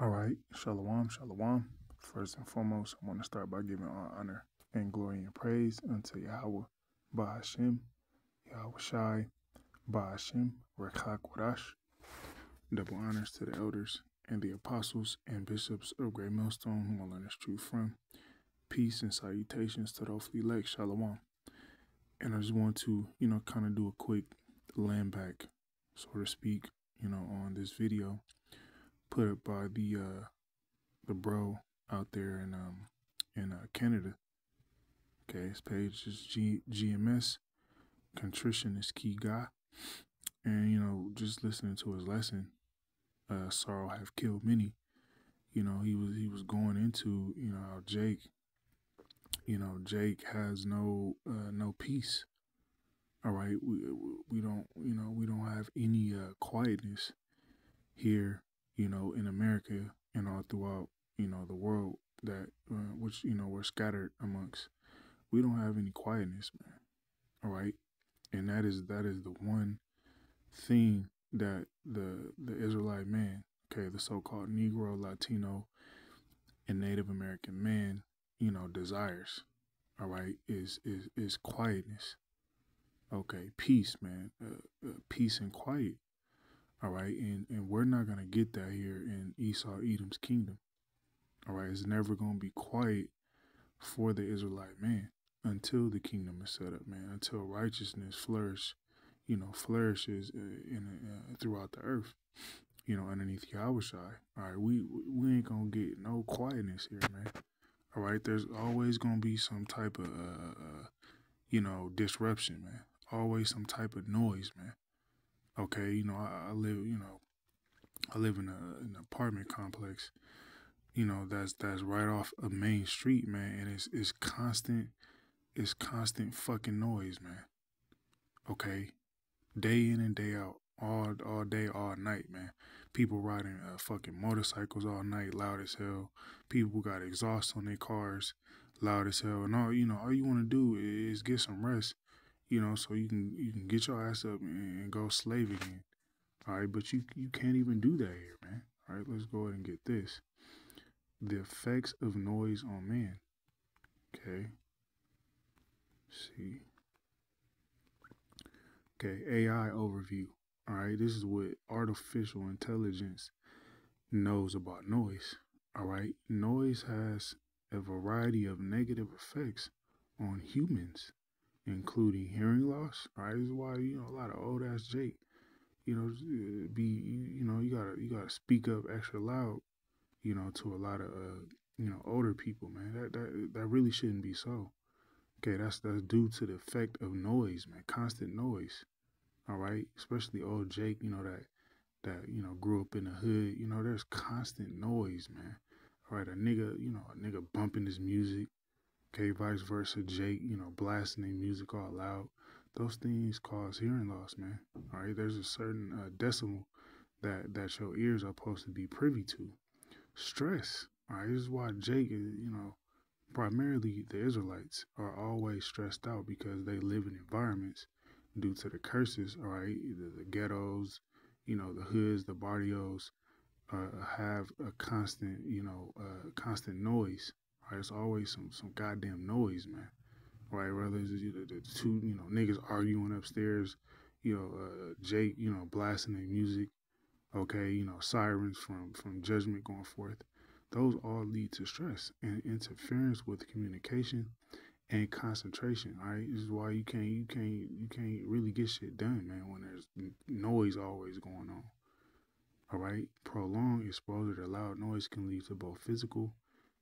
All right, shalom, shalom. First and foremost, I want to start by giving all honor and glory and praise unto Yahweh, Bahashem, Yahweh Shai, Bahashem, Rekha Kodash. Double honors to the elders and the apostles and bishops of Great Millstone, whom I learn this truth from. Peace and salutations to the hopefully elect, shalom. And I just want to, kind of do a quick land back, so to speak, on this video put up by the bro out there in Canada. Okay, his page is GMS. Contrition is key guy, and just listening to his lesson, sorrow have killed many. He was going into how Jake has no peace. All right, we don't have any quietness here, in America and all throughout the world that which we're scattered amongst. We don't have any quietness, man. All right, and that is the one thing that the Israelite man, okay, the so-called Negro, Latino, and Native American man, desires. All right, is quietness. Okay, peace, man, peace and quiet. All right, and we're not gonna get that here in Esau Edom's kingdom. All right, it's never gonna be quiet for the Israelite man until the kingdom is set up, man. Until righteousness flourishes throughout the earth, underneath Yahweh Shai. All right, we ain't gonna get no quietness here, man. All right, there's always gonna be some type of disruption, man. Always some type of noise, man. Okay, I live in an apartment complex, that's right off a main street, man, and it's constant fucking noise, man. Okay, day in and day out, all day, all night, man. People riding fucking motorcycles all night, loud as hell. People got exhaust on their cars, loud as hell, and all you want to do is get some rest, so you can get your ass up and go slave again. All right, but you can't even do that here, man. All right, let's go ahead and get this. The effects of noise on man. Okay. Let's see. Okay, AI overview. All right, this is what artificial intelligence knows about noise. All right, noise has a variety of negative effects on humans, including hearing loss. All right, this is why a lot of old ass Jake, you gotta speak up extra loud, to a lot of older people, man. That really shouldn't be so. Okay, that's due to the effect of noise, man. Constant noise. All right, especially old Jake, that grew up in the hood. There's constant noise, man. All right, a nigga bumping his music. Okay, vice versa, Jake, blasting their music all loud. Those things cause hearing loss, man. All right, there's a certain decimal that your ears are supposed to be privy to. Stress. All right, this is why Jake is, primarily the Israelites are always stressed out because they live in environments due to the curses. All right, the ghettos, the hoods, the barrios have a constant, constant noise. All right, it's always some goddamn noise, man. All right, whether it's the two, niggas arguing upstairs, Jake, blasting their music. Okay, sirens from judgment going forth. Those all lead to stress and interference with communication and concentration. All right, this is why you can't really get shit done, man, when there's noise always going on. All right, prolonged exposure to loud noise can lead to both physical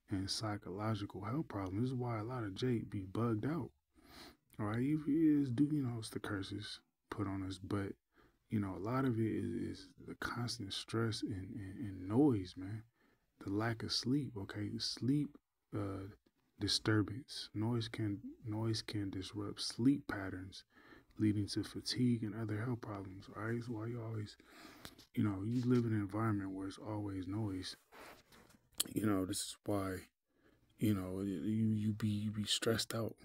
and psychological health problems. This is why a lot of Jake be bugged out. All right, if he is it's the curses put on us, but a lot of it is the constant stress and noise, man. The lack of sleep. Okay, sleep disturbance. Noise can disrupt sleep patterns, leading to fatigue and other health problems. All right, so why you always, you live in an environment where it's always noise. This is why, you be stressed out.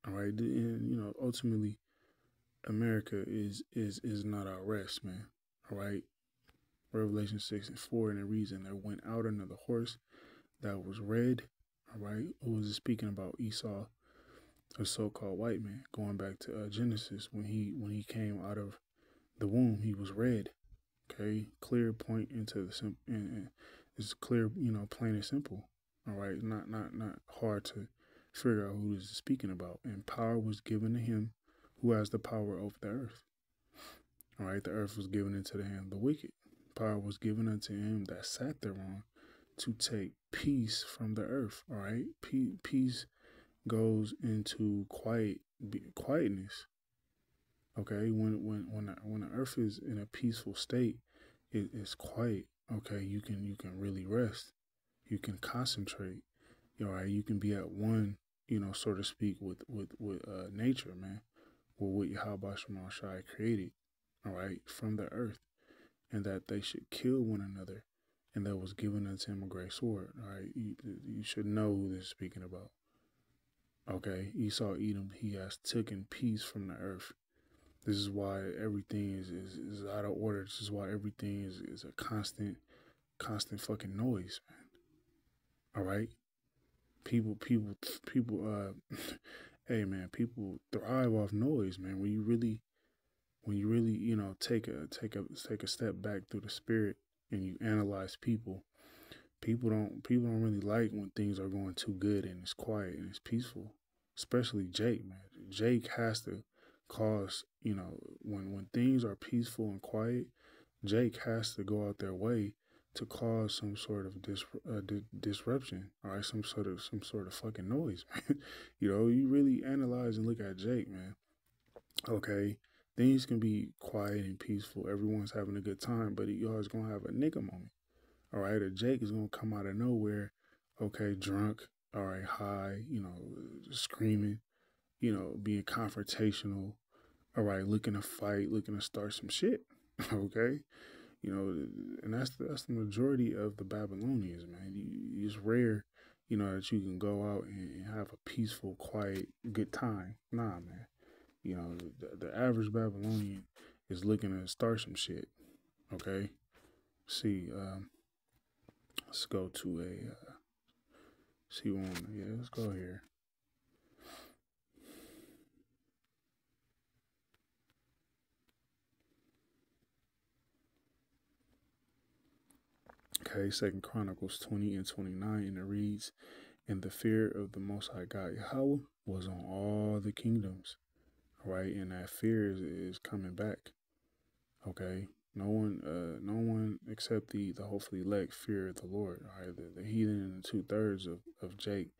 All right, and ultimately, America is not our rest, man. All right, Revelation 6:4, and it reads, and there went out another horse that was red. All right. Who was it speaking about? Esau, a so-called white man. Going back to Genesis, when he came out of the womb, he was red. Okay. Clear point into the simple. And it's clear, plain and simple. All right. Not hard to figure out who this is speaking about. And power was given to him who has the power over the earth. All right. The earth was given into the hand of the wicked. Power was given unto him that sat thereon to take peace from the earth. All right. Peace goes into quietness. Okay. When the earth is in a peaceful state, it's quiet. Okay. You can really rest. You can concentrate. All right. You can be at one, so to speak, with nature, man. Or what Yahweh Shema Shai created. All right. From the earth. And that they should kill one another, and that was given unto him a great sword. All right, you should know who this is speaking about. Okay, Esau Edom, he has taken peace from the earth. This is why everything is out of order. This is why everything is a constant fucking noise, man. All right, people, hey man, people thrive off noise, man. When you really take a step back through the spirit and you analyze people don't really like when things are going too good and it's quiet and it's peaceful. Especially Jake, man. Jake has to cause, when things are peaceful and quiet, Jake has to go out their way to cause some sort of disruption, all right, some sort of fucking noise, man. You really analyze and look at Jake, man. Okay, things can be quiet and peaceful. Everyone's having a good time, but you always gonna have a nigga moment. All right, a Jake is gonna come out of nowhere. Okay, drunk. All right, high. Screaming. Being confrontational. All right, looking to fight, looking to start some shit. Okay, and that's the majority of the Babylonians, man. It's rare, that you can go out and have a peaceful, quiet, good time. Nah, man. The average Babylonian is looking to start some shit. Okay. See, let's go to see one. Yeah, let's go here. Okay, Second Chronicles 20 and 29, and it reads, and the fear of the Most High God Yahweh was on all the kingdoms. All right, and that fear is coming back. Okay. No one except the hopefully elect fear the Lord. All right, the heathen and 2/3 of Jake,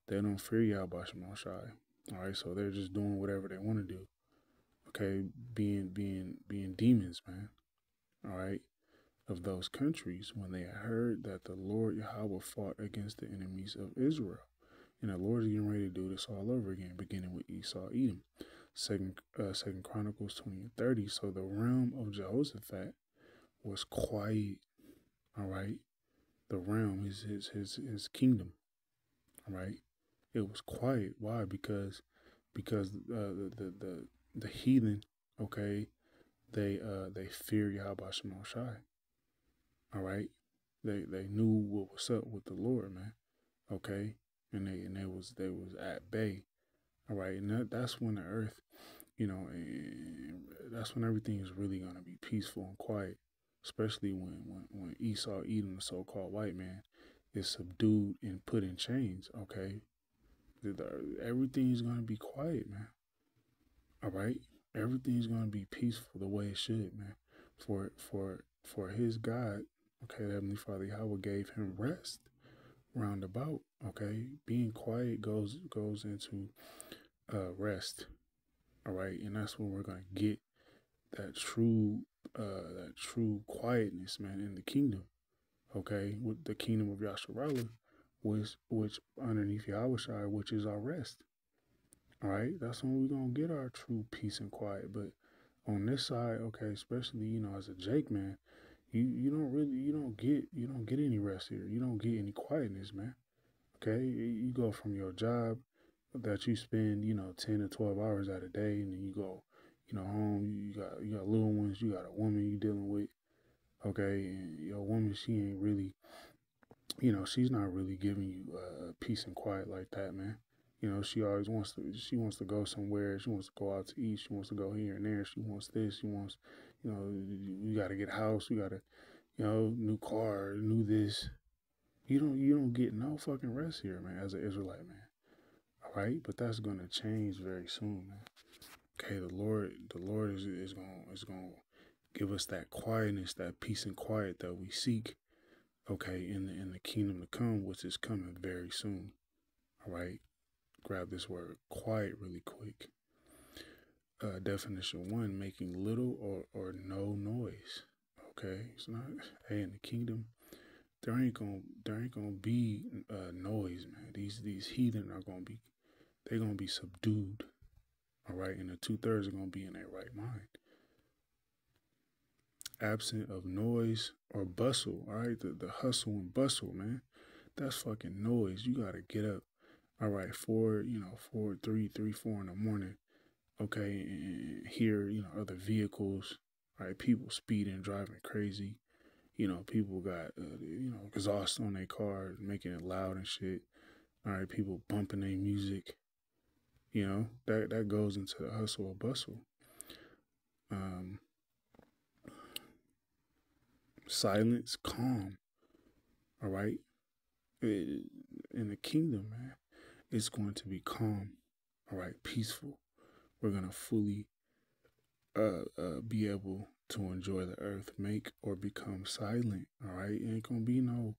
they don't fear Yahweh Shema Shai. All right, so they're just doing whatever they want to do. Okay, being demons, man. All right, of those countries when they heard that the Lord Yahweh fought against the enemies of Israel, and the Lord is getting ready to do this all over again, beginning with Esau Edom. Second Chronicles 20 and 30. So the realm of Jehoshaphat was quiet. All right, the realm is his kingdom. All right, it was quiet. Why? Because the heathen, okay, they fear Yahweh Shema Shai. All right, they knew what was up with the Lord, man. Okay, and they was at bay. All right, and that's when the earth, and that's when everything is really gonna be peaceful and quiet. Especially when Esau Edom, the so-called white man, is subdued and put in chains. Okay, everything's gonna be quiet, man. All right, everything's gonna be peaceful the way it should, man. For his God, okay, the Heavenly Father Yahweh gave him rest roundabout. Okay, being quiet goes into rest. All right, and that's when we're gonna get that true quietness, man, in the kingdom. Okay, with the kingdom of Yasharallah, which underneath Yahweh Shai, which is our rest. All right, that's when we're gonna get our true peace and quiet. But on this side, okay, especially as a Jake, man, you don't get any rest here. You don't get any quietness, man. Okay, you go from your job that you spend 10 to 12 hours out a day, and then you go home. You got little ones. You got a woman you dealing with. Okay, and your woman, she ain't really, she's not really giving you peace and quiet like that, man. She always she wants to go somewhere. She wants to go out to eat. She wants to go here and there. She wants this. She wants, you got to get a house. You got to, new car, new this. You don't get no fucking rest here, man, as an Israelite, man. All right, but that's gonna change very soon, man. Okay, the Lord is gonna give us that quietness, that peace and quiet that we seek. Okay, in the kingdom to come, which is coming very soon. All right, grab this word quiet really quick. Definition one: making little or no noise. Okay, it's not. Hey, in the kingdom, there ain't gonna be noise, man. These heathen are gonna be subdued. All right, and the 2/3 are gonna be in their right mind, absent of noise or bustle. All right, the hustle and bustle, man. That's fucking noise. You gotta get up. All right, 4 in the morning. Okay, and hear other vehicles. All right, people speeding, driving crazy. People got exhaust on their cars, making it loud and shit. All right, people bumping their music. That goes into the hustle or bustle. Um, Silence, calm. All right, in the kingdom, man, it's going to be calm. All right, peaceful. We're gonna fully be able to enjoy the earth, make or become silent. All right, ain't gonna be no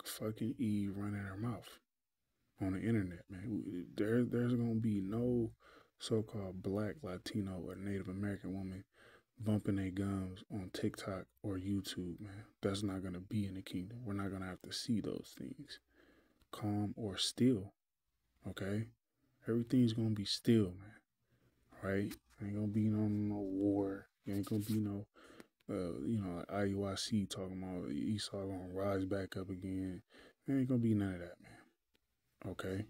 fucking Eve running her mouth on the internet, man. There's gonna be no so-called Black, Latino, or Native American woman bumping their gums on TikTok or YouTube, man. That's not gonna be in the kingdom. We're not gonna have to see those things. Calm or still, okay? Everything's gonna be still, man. Right? Ain't gonna be no war. Ain't gonna be no, like IUIC talking about Esau gonna rise back up again. There ain't gonna be none of that, man. Okay.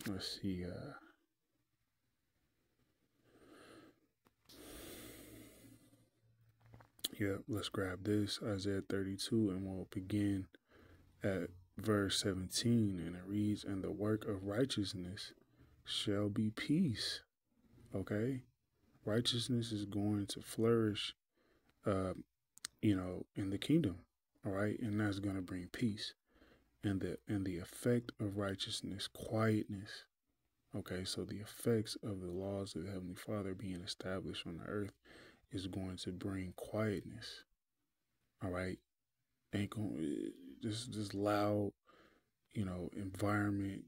Let's see. Let's grab this Isaiah 32, and we'll begin at verse 17, and it reads, "And the work of righteousness shall be peace." Okay, righteousness is going to flourish, uh, in the kingdom. All right, and that's going to bring peace, and the effect of righteousness, quietness. Okay, so the effects of the laws of the Heavenly Father being established on the earth is going to bring quietness. All right, ain't going this loud, environment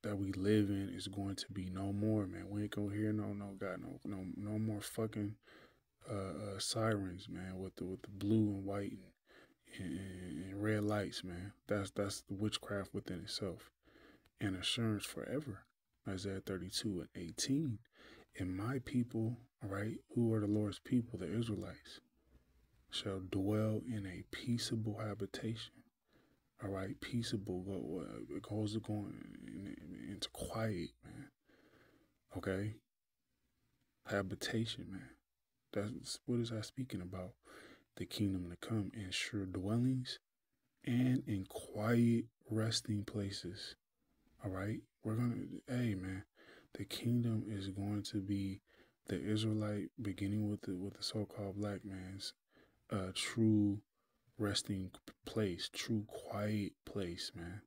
that we live in is going to be no more, man. We ain't gonna hear no more fucking sirens, man, with the blue and white and red lights, man. That's the witchcraft within itself. And assurance forever. Isaiah 32 and 18. And my people, all right, who are the Lord's people, the Israelites, shall dwell in a peaceable habitation. All right, peaceable goes going into quiet, man. Okay, habitation, man. That's what is that speaking about? The kingdom to come in sure dwellings and in quiet resting places. All right, hey man, the kingdom is going to be the Israelite, beginning with the so-called black man's true resting place, true quiet place, man.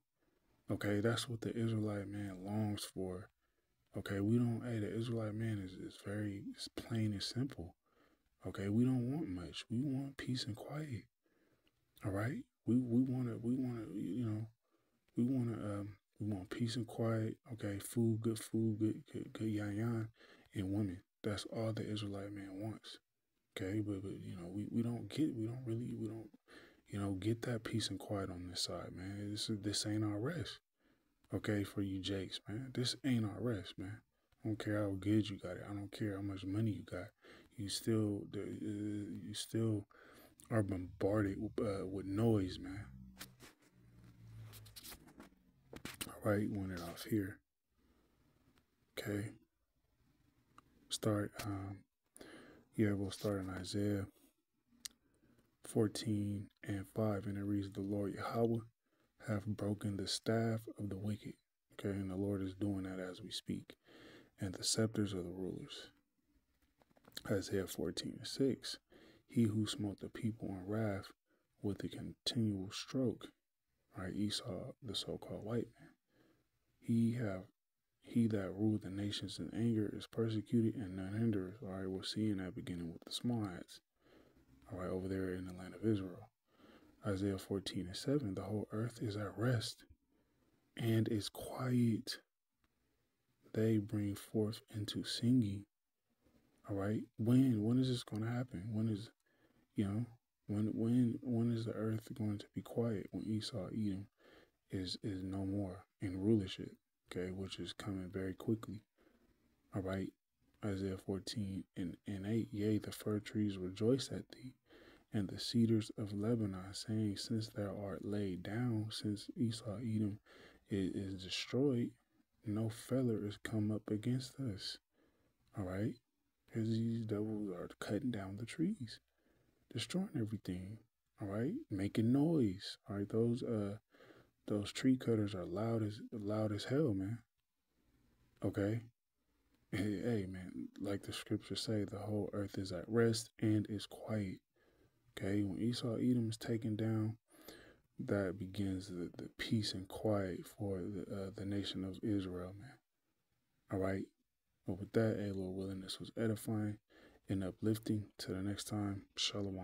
Okay, that's what the Israelite man longs for. Okay, the Israelite man is very, it's plain and simple. Okay, we don't want much. We want peace and quiet. All right, we want peace and quiet. Okay, food, good yan, and women. That's all the Israelite man wants. Okay, but we don't get that peace and quiet on this side, man. This ain't our rest. Okay, for you Jakes, man, this ain't our rest, man. I don't care how good you got it. I don't care how much money you got. You still are bombarded with noise, man. All right, want it off here. Okay, we'll start in Isaiah 14 and 5, and it reads, the Lord Yahweh have broken the staff of the wicked. Okay, and the Lord is doing that as we speak. And the scepters of the rulers. Isaiah 14 and 6, he who smote the people in wrath with a continual stroke. Right, Esau, the so-called white man. He that ruled the nations in anger is persecuted and none hinders. All right, we're seeing that beginning with the small hats. All right, over there in the land of Israel. Isaiah 14 and 7, the whole earth is at rest and is quiet. They bring forth into singing. All right, when is this going to happen? When is, when is the earth going to be quiet? When Esau, Edom, is no more in rulership, okay, which is coming very quickly. All right, Isaiah 14 and 8, yea, the fir trees rejoice at thee, and the cedars of Lebanon, saying, since thou art laid down, since Esau, Edom is destroyed, no feller is come up against us. All right, because these devils are cutting down the trees, destroying everything. All right, making noise. All right, those tree cutters are loud as hell, man. Okay, hey man, like the scriptures say, the whole earth is at rest and is quiet. Okay, when Esau, Edom is taken down, that begins the peace and quiet for the nation of Israel, man. All right. But with that, Lord willing, this was edifying and uplifting. Till the next time, Shalom.